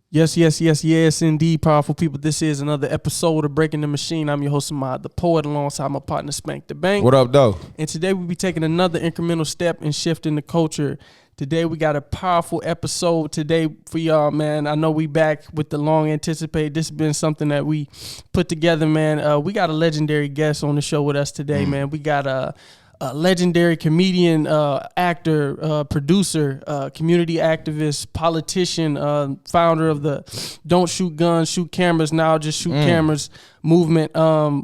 Yes, indeed, powerful people. This is another episode of Breaking the Machine. I'm your host, AhmadThePoet, alongside my partner, SpankDaBank. What up, though? And today we'll be taking another incremental step in shifting the culture. Today we got a powerful episode today for y'all, man. I know we back with the long anticipated. This has been something that we put together, man. We got a legendary guest on the show with us today, man. We got a legendary comedian, actor, producer, community activist, politician, founder of the Don't Shoot Guns, Shoot Cameras, Now Just Shoot Cameras movement.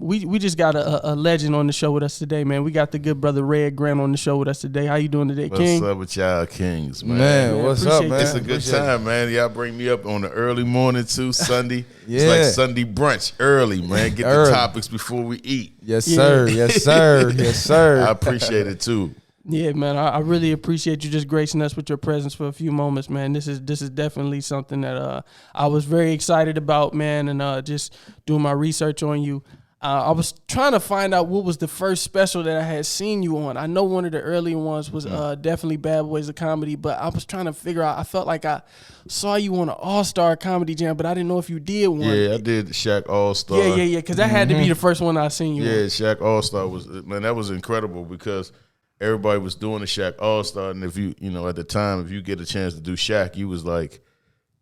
We just got a legend on the show with us today, man. We got the good brother Red Grant on the show with us today. How you doing today, King? What's up with y'all kings, man? Man, what's up, man? It's a good time, man. Y'all bring me up on the early morning too, Sunday. It's like Sunday brunch early, man. Get the topics before we eat. Yes, sir. Yes, sir. Yes, sir. I appreciate it too. Yeah, man, I really appreciate you just gracing us with your presence for a few moments, man. This is definitely something that I was very excited about, man, and just doing my research on you. I was trying to find out what was the first special that I had seen you on. I know one of the earlier ones was definitely Bad Boys of Comedy, but I was trying to figure out, I felt like I saw you on an All-Star Comedy Jam, but I didn't know if you did one. Yeah, I did Shaq All-Star. Yeah, because that had to be the first one I seen you on. Yeah, Shaq All-Star was, man, that was incredible because everybody was doing the Shaq All-Star, and if you know, at the time, if you get a chance to do Shaq, you was like,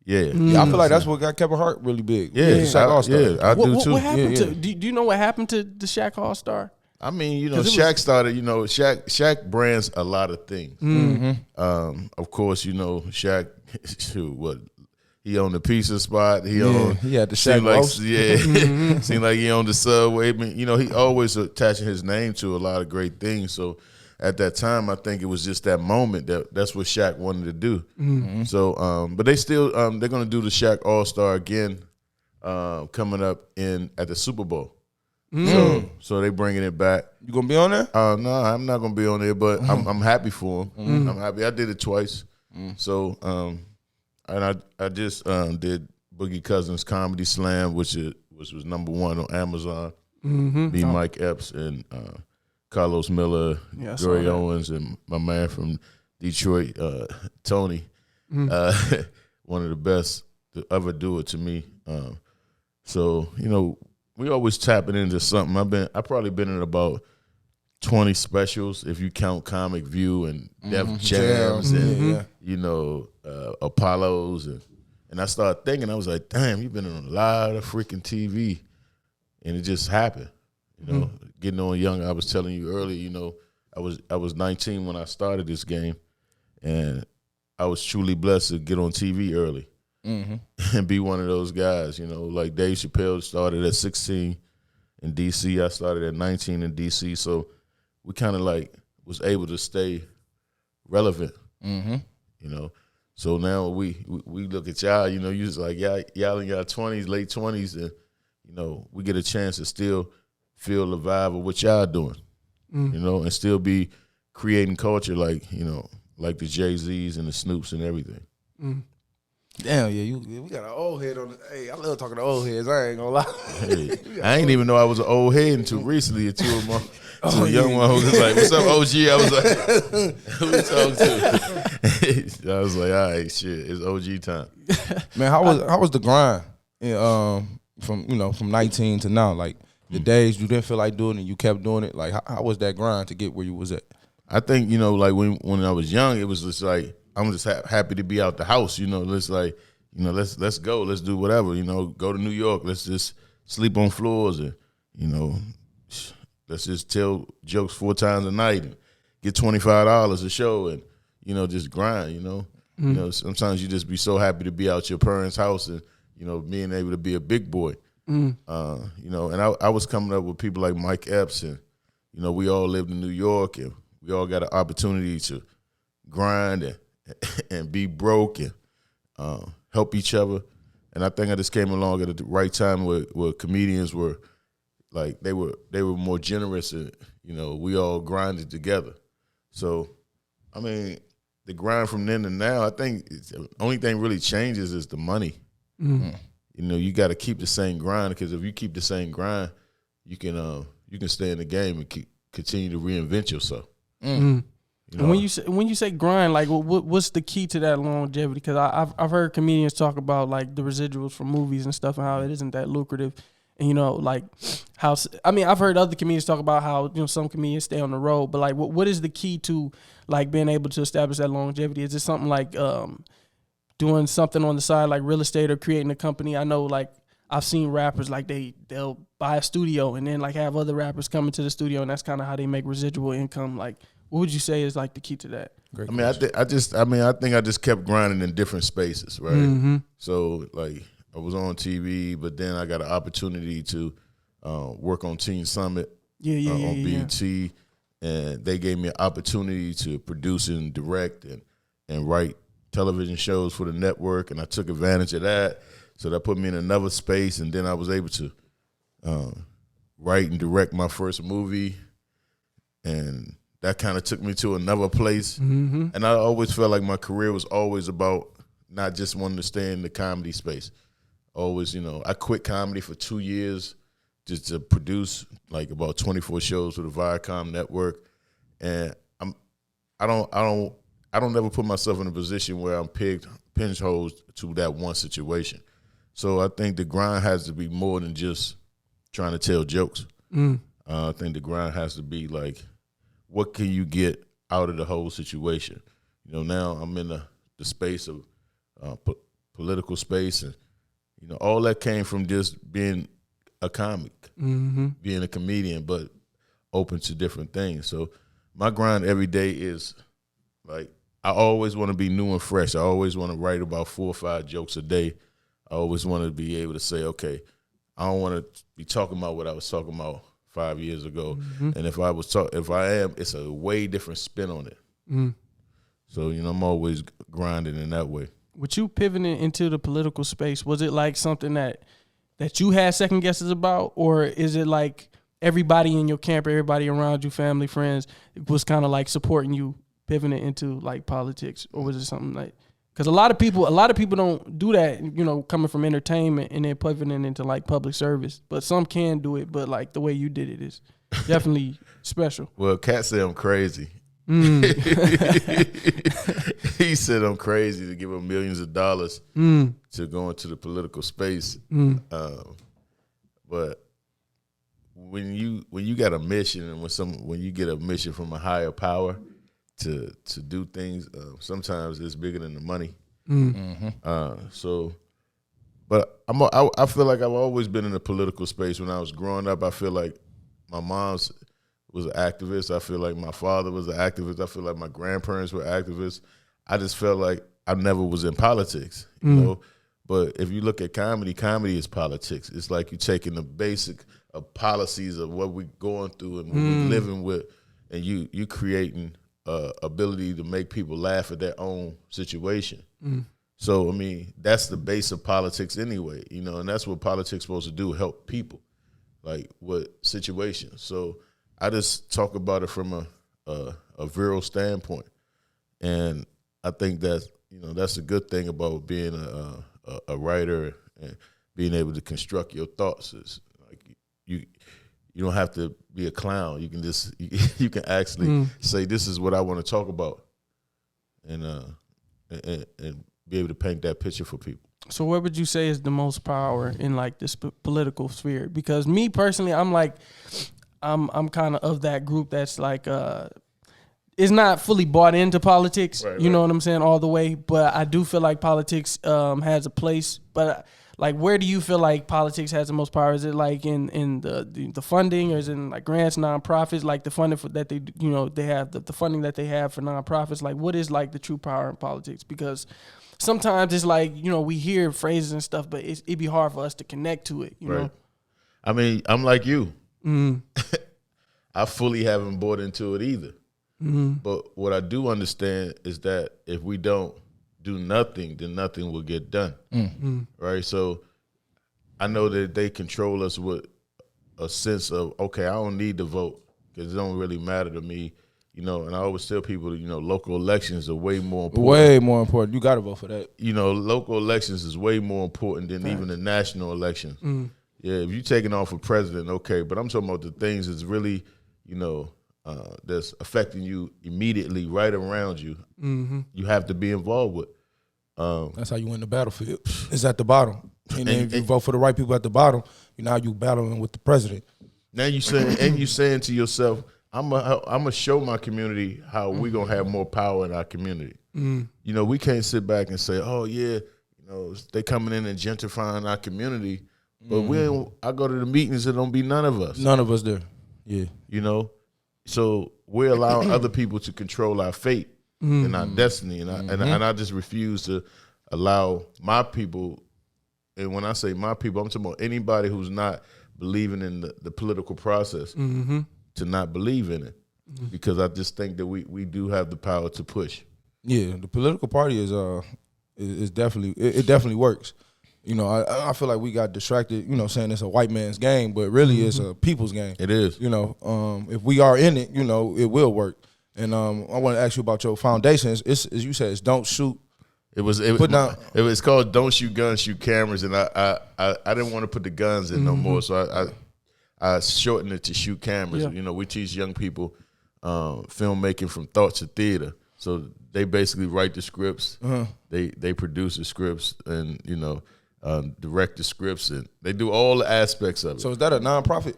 yeah. I feel like that's what got Kevin Hart really big. Yeah, Shaq All-Star. Yeah, I do too. What happened to, do you know what happened to the Shaq All-Star? I mean, you know, Shaq started, you know, Shaq brands a lot of things. Of course, you know, Shaq, he owned the pizza spot. He had the Shaq roast. Seemed like he owned the Subway. But, you know, he always attaching his name to a lot of great things. So at that time, I think it was just that moment that's what Shaq wanted to do. So, but they still they're gonna do the Shaq All-Star again coming up at the Super Bowl. So they bringing it back. You gonna be on there? No, I'm not gonna be on there, but I'm happy for him. I'm happy. I did it twice. So and I just did Boogie Cousins Comedy Slam, which was number 1 on Amazon. Me, Mike Epps, and Carlos Miller, Gary Owens, and my man from Detroit, Tony. One of the best to ever do it to me. So, you know, we always tapping into something. I've probably been in about 20 specials if you count Comic View and Def Jams and you know, Apollos, and I started thinking, I was like, damn, you've been on a lot of freaking TV, and it just happened. You know, getting on young. I was telling you earlier, you know, I was 19 when I started this game, and I was truly blessed to get on TV early and be one of those guys. You know, like Dave Chappelle started at 16 in DC. I started at 19 in DC, so we kind of like was able to stay relevant. You know, so now we look at y'all. You know, you just like y'all in your 20s, late 20s, and you know, we get a chance to still feel the vibe of what y'all doing, you know, and still be creating culture like, you know, like the Jay-Z's and the Snoops and everything. Damn, we got an old head on the. Hey, I love talking to old heads. I ain't gonna lie. Hey, I ain't even know I was an old head until recently. Until a young one was like, "What's up, OG?" I was like, "Who you talking to?" I was like, "All right, shit, it's OG time." Man, how was the grind? From 19 to now, like. The days you didn't feel like doing it, you kept doing it. Like, how was that grind to get where you was at? I think, you know, like when I was young, it was just like I'm just happy to be out the house. You know, let's like, you know, let's go, let's do whatever. You know, go to New York, let's just sleep on floors, and you know, let's just tell jokes 4 times a night and get $25 a show, and you know, just grind. You know, sometimes you just be so happy to be out your parents' house and you know, being able to be a big boy. You know, and I was coming up with people like Mike Epps, and you know, we all lived in New York, and we all got an opportunity to grind and be broke and help each other. And I think I just came along at the right time where comedians were like they were more generous, and you know, we all grinded together. So, I mean, the grind from then to now, I think the only thing really changes is the money. You know, you got to keep the same grind, because if you keep the same grind, you can stay in the game and continue to reinvent yourself. You You know, And when you say grind, like what's the key to that longevity? Because I've heard comedians talk about like the residuals from movies and stuff and how it isn't that lucrative. And you know, like how I've heard other comedians talk about how some comedians stay on the road, but like what is the key to like being able to establish that longevity? Is it something like doing something on the side like real estate or creating a company? I know like I've seen rappers like they'll buy a studio and then like have other rappers come into the studio, and that's kind of how they make residual income. Like, what would you say is like the key to that? I mean, I think I just kept grinding in different spaces, right? Mm-hmm. So like I was on TV, but then I got an opportunity to work on Teen Summit on BET, and they gave me an opportunity to produce and direct and write television shows for the network, and I took advantage of that. So that put me in another space, and then I was able to write and direct my first movie, and that kind of took me to another place. Mm-hmm. And I always felt like my career was always about not just wanting to stay in the comedy space. Always, I quit comedy for 2 years just to produce like about 24 shows for the Viacom network, and I don't ever put myself in a position where I'm pinholed to that one situation. So I think the grind has to be more than just trying to tell jokes. I think the grind has to be like, what can you get out of the whole situation? Now I'm in the space of political space, and all that came from just being a comic, being a comedian, but open to different things. So my grind every day is like, I always want to be new and fresh. I always want to write about 4 or 5 jokes a day. I always want to be able to say, okay, I don't want to be talking about what I was talking about 5 years ago. And if I am, it's a way different spin on it. So, I'm always grinding in that way. With you pivoting into the political space, was it like something that you had second guesses about, or is it like everybody in your camp, everybody around you, family, friends, was kind of like supporting you pivoting into like politics, or was it something like? Because a lot of people don't do that, coming from entertainment and then pivoting into like public service. But some can do it, but like the way you did it is definitely special. Well, Cat said I'm crazy. He said I'm crazy to give him millions of dollars to go into the political space. But when you got a mission, and when you get a mission from a higher power to do things, sometimes it's bigger than the money. But I feel like I've always been in the political space. When I was growing up, I feel like my mom's was an activist. I feel like my father was an activist. I feel like my grandparents were activists. I just felt like I never was in politics, you know. But if you look at comedy is politics. It's like you're taking the basic policies of what we're going through and what we're living with, and you creating ability to make people laugh at their own situation. So, I mean, that's the base of politics anyway, and that's what politics is supposed to do, help people, like with situations. So I just talk about it from a virile standpoint. And I think that, that's a good thing about being a writer and being able to construct your thoughts. Is like you don't have to be a clown. You can just you can actually say, this is what I want to talk about, and be able to paint that picture for people. So what would you say is the most power in like this political sphere? Because me personally, I'm like, I'm kind of that group that's like is not fully bought into politics. Right, you know what I'm saying, all the way. But I do feel like politics has a place. But like, where do you feel like politics has the most power? Is it like in the funding, or is it in like grants, nonprofits, like the funding that they have the funding that they have for nonprofits? Like, what is like the true power in politics? Because sometimes it's like, we hear phrases and stuff, but it'd be hard for us to connect to it, you know? I mean, I'm like you. I fully haven't bought into it either. But what I do understand is that if we don't do nothing, then nothing will get done. Right? So I know that they control us with a sense of, okay, I don't need to vote because it don't really matter to me. And I always tell people, local elections are way more important. Way more important. You got to vote for that. Local elections is way more important than even the national elections. Yeah, if you're taking on for president, okay, but I'm talking about the things that's really, that's affecting you immediately right around you, you have to be involved with. That's how you win the battlefield. It's at the bottom. And then if you vote for the right people at the bottom, now you battling with the president. Now you saying to yourself, I'm gonna show my community how we gonna have more power in our community. You know, we can't sit back and say, oh yeah, you know, they coming in and gentrifying our community, but I go to the meetings, it don't be none of us. None of us there. Yeah. You know, so we're allowing other people to control our fate and our destiny, and I just refuse to allow my people. And when I say my people, I'm talking about anybody who's not believing in the political process to not believe in it, because I just think that we do have the power to push. Yeah, the political party is definitely it definitely works. You know, I feel like we got distracted, you know, saying it's a white man's game, but really it's a people's game. It is. You know, if we are in it, you know, it will work. And I want to ask you about your foundation. It's as you said, it's Don't Shoot. It was called Don't Shoot Guns, Shoot Cameras, and I didn't want to put the guns in no more, so I shortened it to Shoot Cameras. You know, we teach young people filmmaking from thought to theater. So they basically write the scripts, they produce the scripts, and you know, direct the scripts, and they do all the aspects of it. So is that a nonprofit?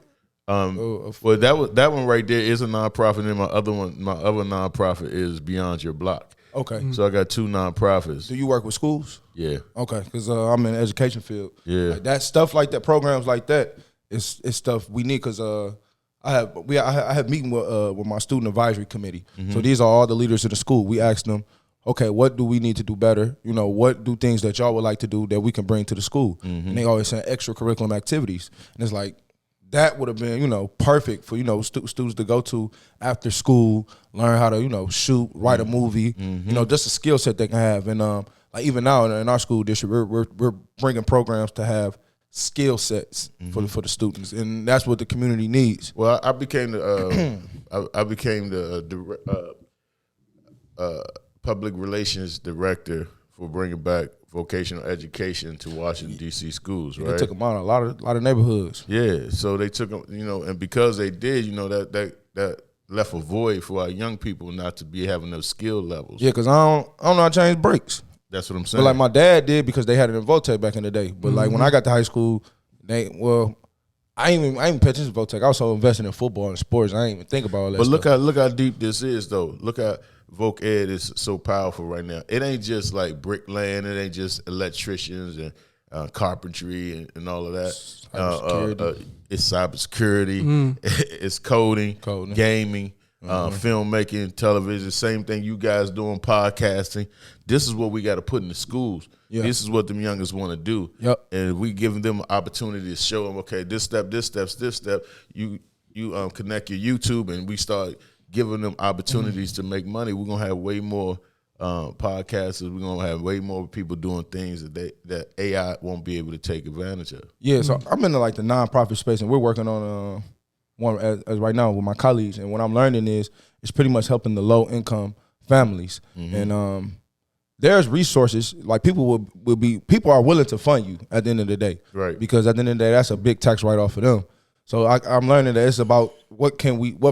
Well, that one right there is a nonprofit, and my other nonprofit is Beyond Your Block. Okay. So I got two nonprofits. Do you work with schools? Yeah. Okay, because I'm in the education field. Yeah. Like that stuff like that, programs like that, is stuff we need, because I have meeting with my student advisory committee. So these are all the leaders of the school. We ask them, okay, what do we need to do better? You know, what do things that y'all would like to do that we can bring to the school? And they always say extracurricular activities. And it's like, that would have been, you know, perfect for, you know, students to go to after school, learn how to, you know, shoot, write a movie, you know, just a skill set they can have. And like even now in our school district, we're bringing programs to have skill sets for the students, and that's what the community needs. Well, I became the public relations director for bringing back vocational education to Washington D.C. schools. Right, they took them out in a lot of neighborhoods. Yeah, so they took them, you know, and because they did, you know, that left a void for our young people not to be having those skill levels. Yeah, because I don't know how to change brakes. That's what I'm saying. But like my dad did, because they had it in Votech back in the day. But like when I got to high school, I ain't even pay attention to Votech. I was so invested in football and sports, I ain't even think about all that. But stuff. look how deep this is, though. Look how Voc Ed is so powerful right now. It ain't just like bricklaying. It ain't just electricians and carpentry and all of that. It's cybersecurity. It's coding, gaming. Filmmaking, television, same thing you guys doing, podcasting. This is what we got to put in the schools. This is what them youngest want to do. And we giving them an opportunity to show them, okay, this step. You connect your YouTube, and we start giving them opportunities to make money. We're gonna have way more podcasters. We're gonna have way more people doing things that AI won't be able to take advantage of. Yeah, so I'm in the nonprofit space, and we're working on one as right now with my colleagues, and what I'm learning is it's pretty much helping the low income families. And there's resources, like people are willing to fund you at the end of the day, right? Because at the end of the day, that's a big tax write off for them. So I'm learning that it's about what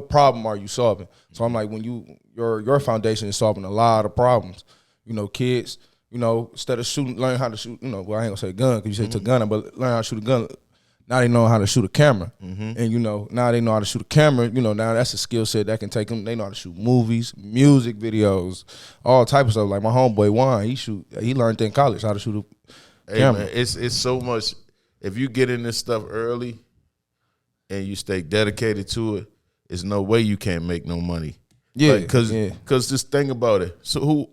problem are you solving. So I'm like, when your foundation is solving a lot of problems, you know, kids, you know, instead of learn how to shoot, you know, well, I ain't gonna say gun because you say to gun, but learn how to shoot a gun. Now they know how to shoot a camera, and you know, now they know how to shoot a camera. You know, now that's a skill set that can take them. They know how to shoot movies, music videos, all types of stuff. Like my homeboy Juan, he learned in college how to shoot a camera. Man, it's so much. If you get in this stuff early and you stay dedicated to it, there's no way you can't make no money. Yeah, because just think about it. So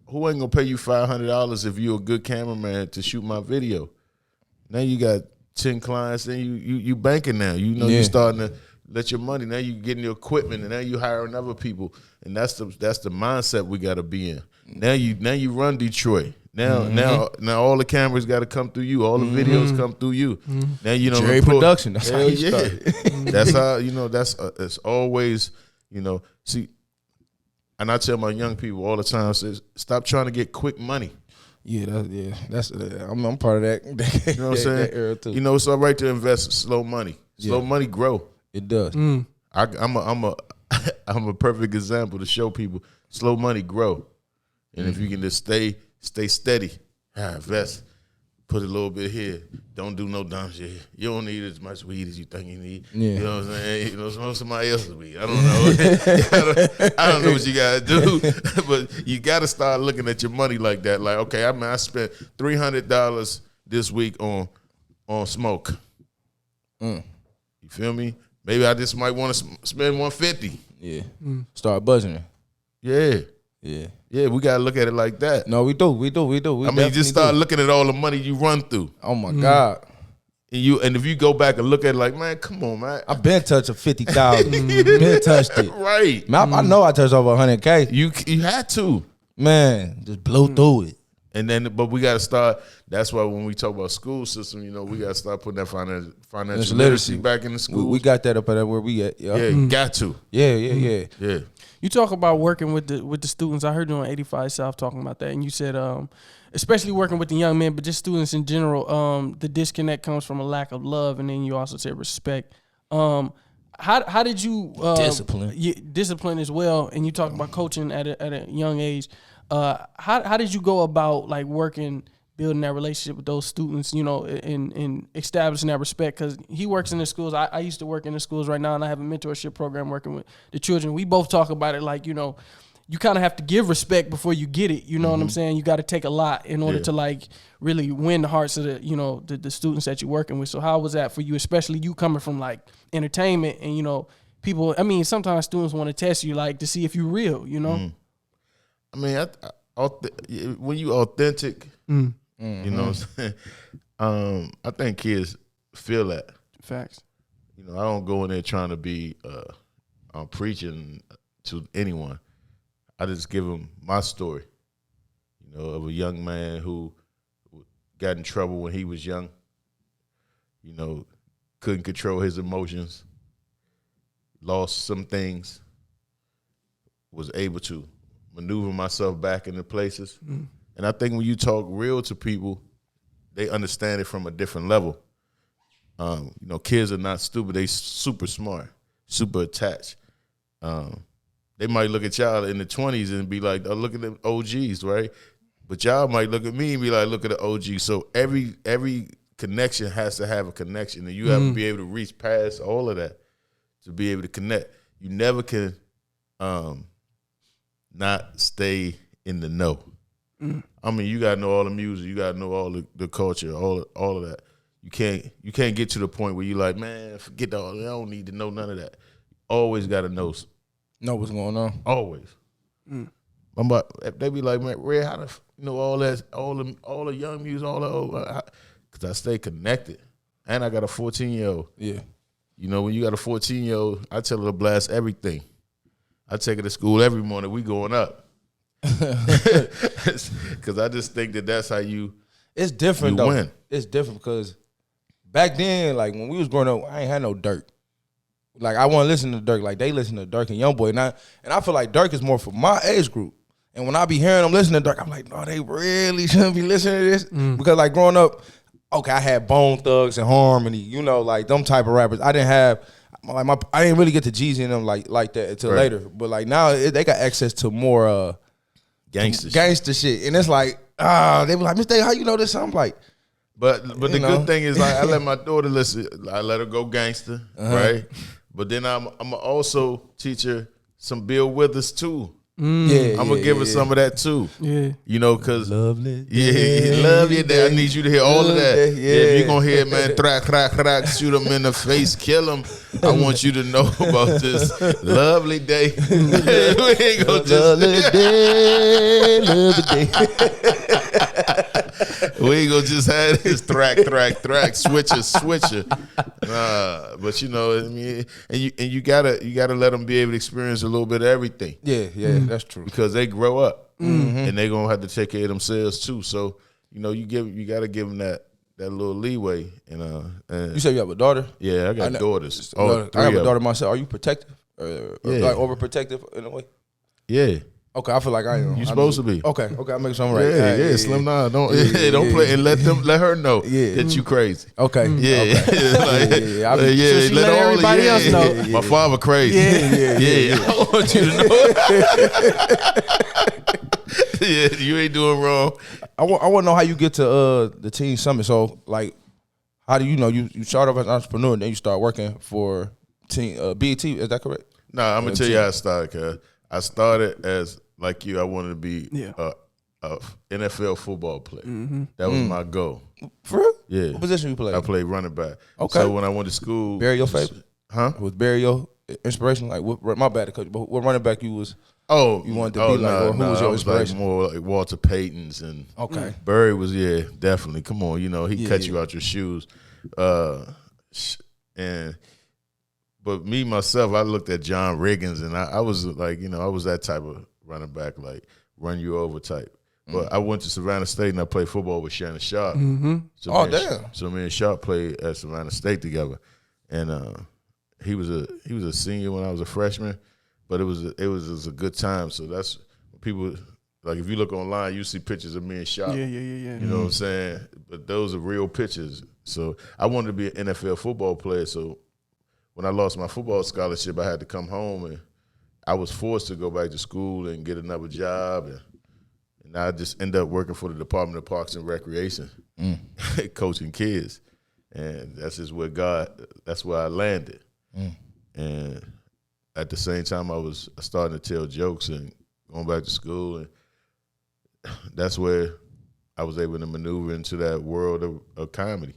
who ain't gonna pay you $500 if you're a good cameraman to shoot my video? Now you got 10 clients, then you banking now. You know, you starting to let your money. Now you getting your equipment, and now you hiring other people, and that's the mindset we got to be in. Now you run Detroit. Now all the cameras got to come through you. All the videos come through you. Now you know Jerry production. That's how you started. That's how, you know, it's always, you know. See, and I tell my young people all the time, says stop trying to get quick money. That's I'm part of that. You know what I'm saying? That era too. You know, it's all right to invest slow money. Slow money grow. It does. I'm a I'm a perfect example to show people slow money grow. And if you can just stay steady, invest, put a little bit here. Don't do no dumb shit. You don't need as much weed as you think you need. Yeah. You know what I'm saying? You know, smoke somebody else's weed. I don't know. I don't know what you gotta do, but you gotta start looking at your money like that. Like, okay, I spent $300 this week on smoke. You feel me? Maybe I just might want to spend $150. Yeah. Start budgeting. Yeah. Yeah. Yeah, we gotta look at it like that. No, we do. We Just start looking at all the money you run through. Oh my God. And if you go back and look at it like, man, come on, man. I've been touched a 50,000. Been touched it. Right. Man, I know I touched over 100K. You had to. Man, just blow through it. And then, but we got to start. That's why when we talk about school system, you know, we got to start putting that financial literacy back in the school. We got that up at where we at. Yeah, got to. Yeah. You talk about working with the students. I heard you on 85 South talking about that, and you said, especially working with the young men, but just students in general, the disconnect comes from a lack of love, and then you also said respect. How did you discipline as well? And you talk about coaching at a young age. How did you go about like working, building that relationship with those students, you know, and establishing that respect? Because he works in the schools. I used to work in the schools right now, and I have a mentorship program working with the children. We both talk about it like, you know, you kind of have to give respect before you get it. You know what I'm saying? You got to take a lot in order to like really win the hearts of the, you know, the students that you're working with. So how was that for you, especially you coming from like entertainment and, you know, people, I mean, sometimes students want to test you like to see if you're real, you know? I mean, when you authentic, you know what I'm saying? I think kids feel that. Facts. You know, I don't go in there trying to be preaching to anyone. I just give them my story, you know, of a young man who got in trouble when he was young, you know, couldn't control his emotions, lost some things, was able to maneuver myself back into places. And I think when you talk real to people, they understand it from a different level. You know, kids are not stupid. They super smart, super attached. They might look at y'all in the 20s and be like, oh, look at the OGs, right? But y'all might look at me and be like, look at the OG. So every connection has to have a connection, and you have to be able to reach past all of that to be able to connect. You never can not stay in the know. I mean, you gotta know all the music, you gotta know all the culture, all of that. You can't get to the point where you like, man, forget all. I don't need to know none of that. Always gotta know what's going on. Always. They be like, man, Red, how the all that, all the young music, all the old, because I stay connected, and I got a 14-year-old. Yeah. You know, when you got a 14-year-old, I tell her to blast everything. I take her to school every morning. We going up. Because I just think that's how you. It's different though. Win. It's different because back then, like when we was growing up, I ain't had no Dirk. Like I want to listen to Dirk, like they listen to Dirk and Youngboy, and I feel like Dirk is more for my age group. And when I be hearing them listening to Dirk, I'm like, no, they really shouldn't be listening to this because like growing up, okay, I had Bone Thugs and Harmony, you know, like them type of rappers. I didn't have. I didn't really get to Jeezy and them like that until later. But like now they got access to more gangster shit. And it's like, they be like, Miss Day, how you know this? I'm like, but the good thing is like I let my daughter listen. I let her go gangster, right? But then I'm also teach her some Bill Withers too. I'm gonna give her some of that too. Yeah, you know, cause lovely. Yeah, love you. I need you to hear all of that. If you're gonna hear, man, crack, shoot him in the face, kill him. I want you to know about this lovely day. We ain't gonna just lovely day. We ain't gonna just have this thrack, switcher. But you know, I mean, and you gotta let them be able to experience a little bit of everything. Yeah, that's true. Because they grow up and they gonna have to take care of themselves too. So you know, you gotta give them that little leeway. And you say you have a daughter? Yeah, I got daughters. I have a daughter myself. Are you protective? Like overprotective in a way? Yeah. Okay, I feel like I am. You supposed to be. Okay, I make sure I'm right. Yeah, Slim. Nah, don't play and let her know that you crazy. Okay, yeah. So she let everybody else know. My father crazy. Yeah. I want you to know. Yeah, you ain't doing wrong. I want to know how you get to the teen summit. So like, how do you know you start off as an entrepreneur and then you start working for BET? Is that correct? Nah, I'm gonna tell you how I started. Cause I started as like you. I wanted to be a NFL football player. That was my goal. For real? Yeah. What position you played? I played running back. Okay. So when I went to school, Barry your favorite? Huh? Was Barry your inspiration? Like, my bad, coach. But what running back you was? Oh, you wanted to be like, or who was your inspiration? Like more like Walter Payton's and Barry was definitely. Come on, he cut you out your shoes, But me myself, I looked at John Riggins and I was like, I was that type of running back, like run you over type. But I went to Savannah State and I played football with Shannon Sharpe. So me and Sharpe played at Savannah State together, and he was a senior when I was a freshman. But it was a good time. So that's people like if you look online, you see pictures of me and Sharpe. Yeah. You know what I'm saying? But those are real pictures. So I wanted to be an NFL football player. So when I lost my football scholarship, I had to come home and I was forced to go back to school and get another job. And I just ended up working for the Department of Parks and Recreation, coaching kids. And that's where I landed. And at the same time, I was starting to tell jokes and going back to school. And that's where I was able to maneuver into that world of comedy.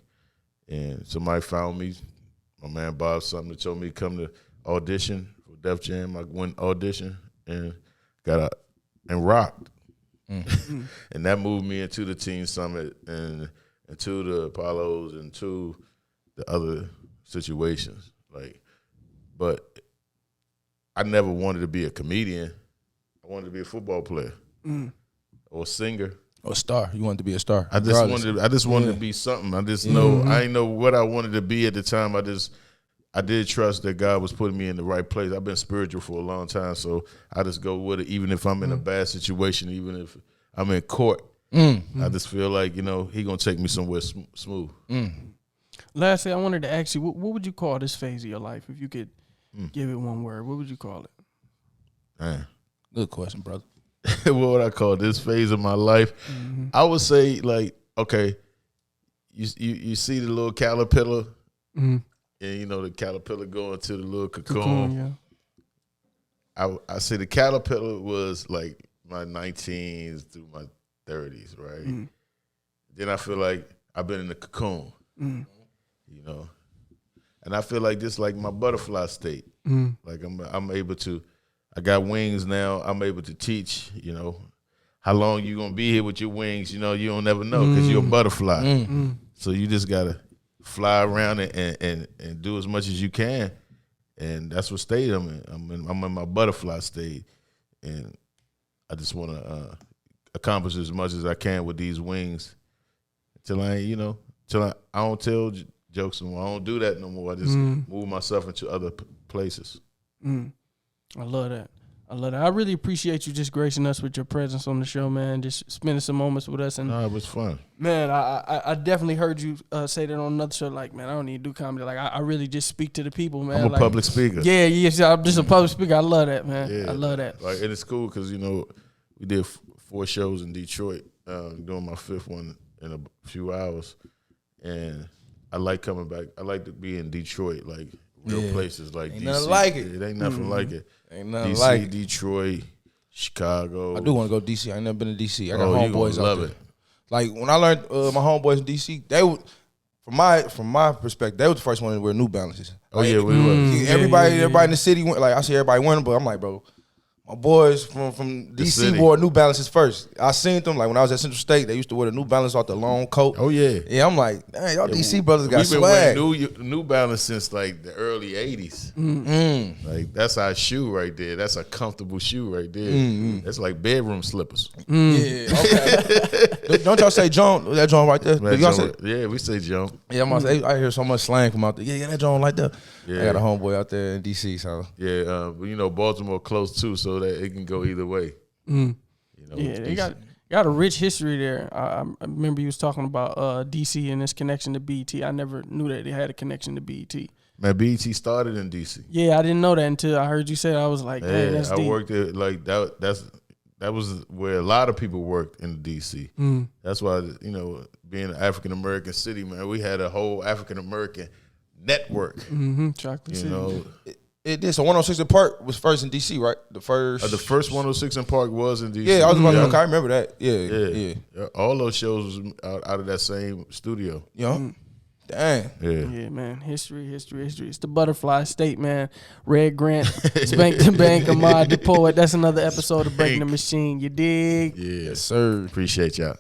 And somebody found me. My man Bob Sumner told me to come to audition for Def Jam. I went audition and got out and rocked. And that moved me into the Teen Summit and into the Apollos and to the other situations. But I never wanted to be a comedian. I wanted to be a football player or a singer. Or a star. You wanted to be a star. I just wanted to be something. I just know I didn't know what I wanted to be at the time. I did trust that God was putting me in the right place. I've been spiritual for a long time, so I just go with it, even if I'm in a bad situation, even if I'm in court. I just feel like, He gonna take me somewhere smooth. Lastly, I wanted to ask you, what would you call this phase of your life? If you could give it one word, what would you call it? Man. Good question, brother. What would I call this phase of my life? I would say, like, okay, you see the little caterpillar, and the caterpillar going to the little cocoon. I say the caterpillar was like my 19s through my 30s, right? Then I feel like I've been in the cocoon, and I feel like this like my butterfly state. Like I'm able to. I got wings now. I'm able to teach, how long you going to be here with your wings. You don't never know because you're a butterfly. So you just got to fly around and do as much as you can. And that's what state I'm in. I'm in my butterfly state. And I just want to accomplish as much as I can with these wings until I don't tell jokes anymore. I don't do that no more. I just move myself into other places. I love that. I really appreciate you just gracing us with your presence on the show, man. Just spending some moments with us. And it was fun. Man, I definitely heard you say that on another show. Like, man, I don't need to do comedy. Like, I really just speak to the people, man. I'm a public speaker. Yeah, I'm just a public speaker. I love that, man. Yeah, I love that. Like, and it's cool because, we did 4 shows in Detroit, doing my 5th one in a few hours. And I like coming back. I like to be in Detroit, like, real places like ain't DC. Nothing like it. It ain't nothing like it. Ain't nothing DC, like it. Detroit, Chicago. I do want to go DC. I ain't never been to DC. I got you homeboys gonna out love there. it. Like when I learned my homeboys in DC, they would, from my perspective, they were the first one to wear New Balances. Like, We were. Everybody in the city went. Like I see everybody wearing them, but I'm like, bro, my boys from DC wore New Balances first. I seen them like when I was at Central State. They used to wear the New Balance off the long coat. Oh yeah. Yeah, I'm like, dang, y'all DC brothers got We've been swag. wearing New Balance since like the early '80s. Like that's our shoe right there. That's a comfortable shoe right there. That's like bedroom slippers. Yeah, okay. Don't y'all say John? That John right there. That Y'all John, say, yeah, we say John. Yeah, I hear so much slang from out there. Yeah, that John like that. Yeah. I got a homeboy out there in DC, so Yeah, but Baltimore close too, so that it can go either way. Mm. You know, Yeah, they DC. got a rich history there. I remember you was talking about DC and its connection to BET. I never knew that they had a connection to BET. Man, BET started in DC. Yeah, I didn't know that until I heard you say it. I was like, dang, that's I deep. worked at like that. That was where a lot of people worked in DC. Mm. That's why, you know, being an African American city, man, we had a whole African American network. Mm-hmm. Chocolate You City. know, It did. So 106 in Park was first in DC, right? The first 106 in Park was in DC. Yeah, I was about to okay, I remember that. Yeah. All those shows was out of that same studio. You know? Dang. Yeah, man. History. It's the Butterfly State, man. Red Grant, SpankDaBank, Ahmad the Poet. That's another episode of Breaking the Machine. You dig? Yeah. Yes, sir. Appreciate y'all.